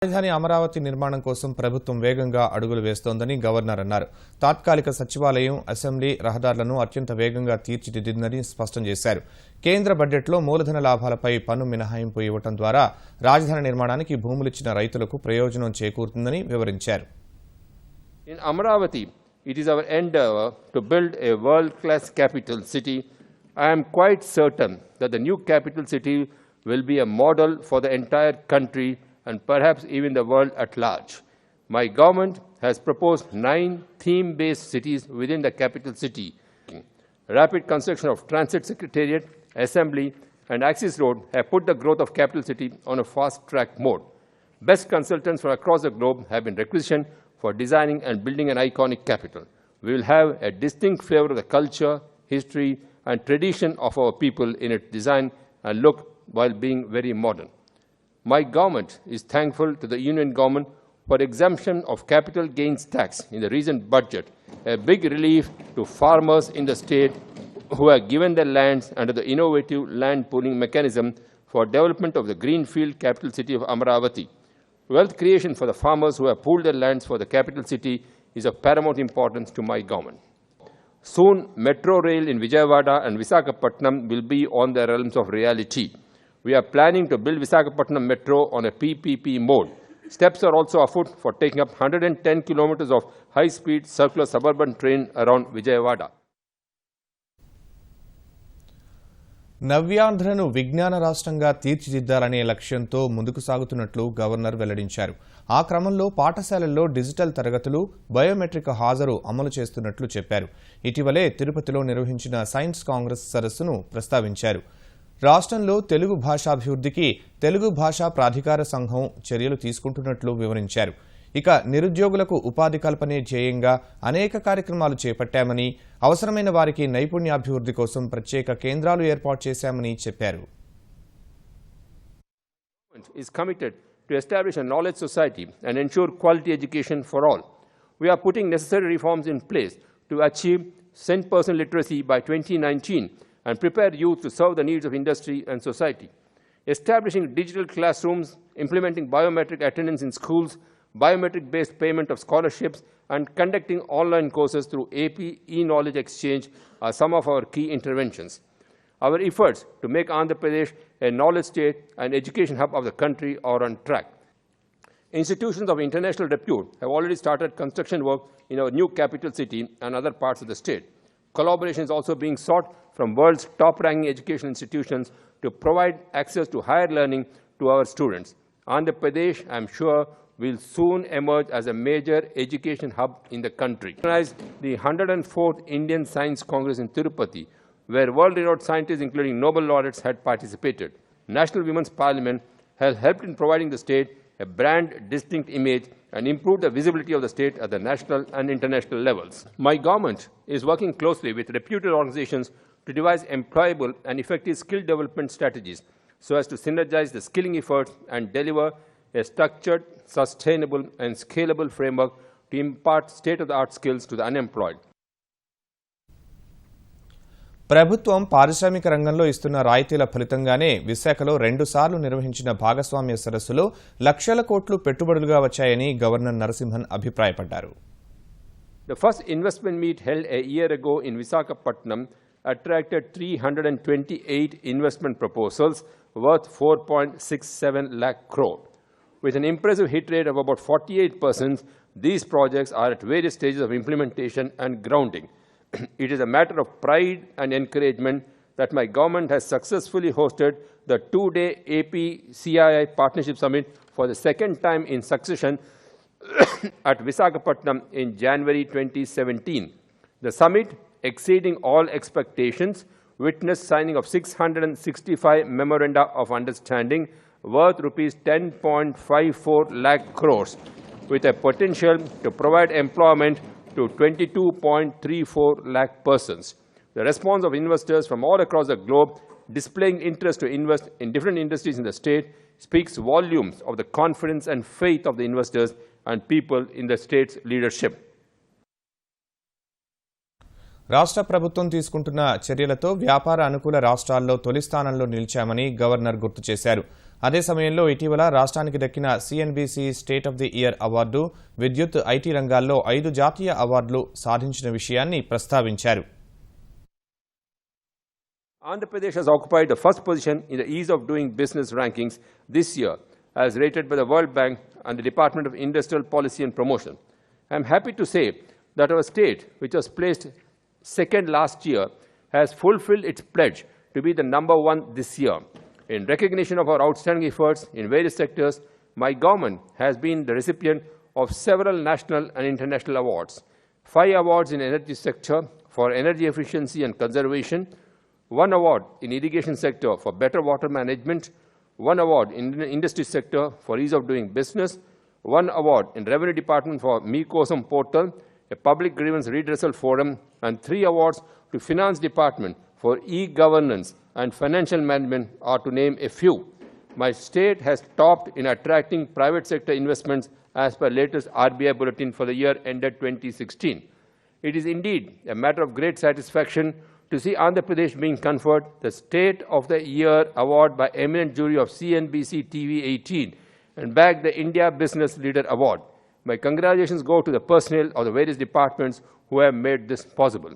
రాజధాని అమరావతి నిర్మాణం కోసం ప్రభుత్వం వేగంగా అడుగులు వేస్తోందని గవర్నర్ అన్నారు. తాత్కాలిక సచివాలయం, అసెంబ్లీ, రహదారులను అత్యంత వేగంగా తీర్చిదిద్దిందని స్పష్టం చేశారు. కేంద్ర బడ్జెట్లో మూలధన లాభాలపై పన్ను మినహాయింపు ఇవ్వడం ద్వారా రాజధాని నిర్మాణానికి భూములిచ్చిన రైతులకు ప్రయోజనం చేకూరుతుందని వివరించారు. In Amaravati, it is our endeavor to build a world-class capital city. I am quite certain that the new capital city will be a model for the entire country and perhaps even the world at large. My government has proposed 9 theme-based cities within the capital city. Rapid construction of Transit Secretariat, Assembly and Axis Road have put the growth of capital city on a fast-track mode. Best consultants from across the globe have been requisitioned for designing and building an iconic capital. We will have a distinct flavor of the culture, history and tradition of our people in its design and look while being very modern. My government is thankful to the Union government for exemption of capital gains tax in the recent budget, a big relief to farmers in the state who are given their lands under the innovative land pooling mechanism for development of the greenfield capital city of Amaravati. Wealth creation for the farmers who have pooled their lands for the capital city is of paramount importance to my government. Soon, Metro Rail in Vijayawada and Visakhapatnam will be on the realms of reality. We are planning to build Visakhapatnam Metro on a PPP mode. Steps are also afoot for taking up 110 kilometers of high-speed circular suburban train around Vijayawada. నవ్యాంధ్రను విజ్ఞాన రాష్ట్రంగా తీర్చిదిద్దాలనే లక్ష్యంతో ముందుకు సాగుతున్నట్లు governor వెల్లడించారు. ఆ క్రమంలో పాఠశాలల్లో digital తరగతులు, biometric హాజరు అమలు చేస్తున్నట్లు చెప్పారు. ఇటీవలే తిరుపతిలో నిర్వహించిన సైన్స్ కాంగ్రెస్ సదస్సును ప్రస్తావించారు. రాష్ట్రంలో తెలుగు భాషాభివృద్ధికి తెలుగు భాషా ప్రాధికార సంఘం చర్యలు తీసుకుంటున్నట్లు వివరించారు. ఇక నిరుద్యోగులకు ఉపాధి కల్పనే ధ్యేయంగా అనేక కార్యక్రమాలు చేపట్టామని, అవసరమైన వారికి నైపుణ్యాభివృద్ధి కోసం ప్రత్యేక కేంద్రాలు ఏర్పాటు చేశామని చెప్పారు. Is committed to establish a knowledge society and ensure quality education for all. We are putting necessary reforms in place to achieve 100% literacy by 2019 and prepare youth to serve the needs of industry and society. Establishing digital classrooms, implementing biometric attendance in schools, biometric-based payment of scholarships, and conducting online courses through AP e-knowledge exchange are some of our key interventions. Our efforts to make Andhra Pradesh a knowledge state and education hub of the country are on track. Institutions of international repute have already started construction work in our new capital city and other parts of the state. Collaboration is also being sought from world's top-ranking education institutions to provide access to higher learning to our students. Andhra Pradesh, I am sure, will soon emerge as a major education hub in the country. The 104th Indian Science Congress in Tirupati, where world-renowned scientists including Nobel laureates had participated. National Women's Parliament has helped in providing the state a brand distinct image and improved the visibility of the state at the national and international levels. My government is working closely with reputed organizations to devise employable and effective skill development strategies so as to synergize the skilling efforts and deliver a structured, sustainable and scalable framework to impart state-of-the-art skills to the unemployed. ప్రభుత్వం పారిశ్రామిక రంగంలో ఇస్తున్న రాయితీల ఫలితంగానే విశాఖలో 2 సార్లు నిర్వహించిన భాగస్వామ్య సదస్సులో లక్షల కోట్లు పెట్టుబడులుగా వచ్చాయని గవర్నర్ నరసింహన్ అభిప్రాయపడ్డారు. The first investment meet held a year ago in Visakhapatnam attracted 328 investment proposals worth 4.67 lakh crore. With an impressive hit rate of about 48%, these projects are at various stages of implementation and grounding. It is a matter of pride and encouragement that my government has successfully hosted the 2-day AP-CII Partnership Summit for the second time in succession at Visakhapatnam in January 2017. The summit, exceeding all expectations, witnessed signing of 665 memoranda of understanding worth rupees 10.54 lakh crores, with a potential to provide employment to 22.34 lakh persons. The response of investors from all across the globe displaying interest to invest in different industries in the state speaks volumes of the confidence and faith of the investors and people in the state's leadership. రాష్ట్ర ప్రభుత్వం తీసుకుంటున్న చర్యలతో వ్యాపార అనుకూల రాష్ట్రాల్లో తొలి స్థానంలో నిలిచామని governor గుర్తు చేశారు. అదే సమయంలో ఇటీవల రాష్ట్రానికి దక్కిన CNBC state of the year award, విద్యుత్, ఐటీ రంగాల్లో 5 జాతీయ అవార్డులు సాధించిన విషయాన్ని ప్రస్తావించారు. Andhra Pradesh has occupied the first position in the ease of doing business rankings this year, as rated by the World Bank and the Department of Industrial Policy and Promotion. I am happy to say that our state, which was placed second last year, has fulfilled its pledge to be the number one this year. In recognition of our outstanding efforts in various sectors, my government has been the recipient of several national and international awards. 5 awards in energy sector for energy efficiency and conservation, 1 award in irrigation sector for better water management, 1 award in the industry sector for ease of doing business, 1 award in revenue department for MeKosam portal, a public grievance redressal forum, and 3 awards to finance department for e-governance and financial management, are to name a few. My state has topped in attracting private sector investments as per latest RBI bulletin for the year ended 2016. It is indeed a matter of great satisfaction to see Andhra Pradesh being conferred the State of the Year award by eminent jury of CNBC TV 18 and bagged the India Business Leader Award. My congratulations go to the personnel of the various departments who have made this possible.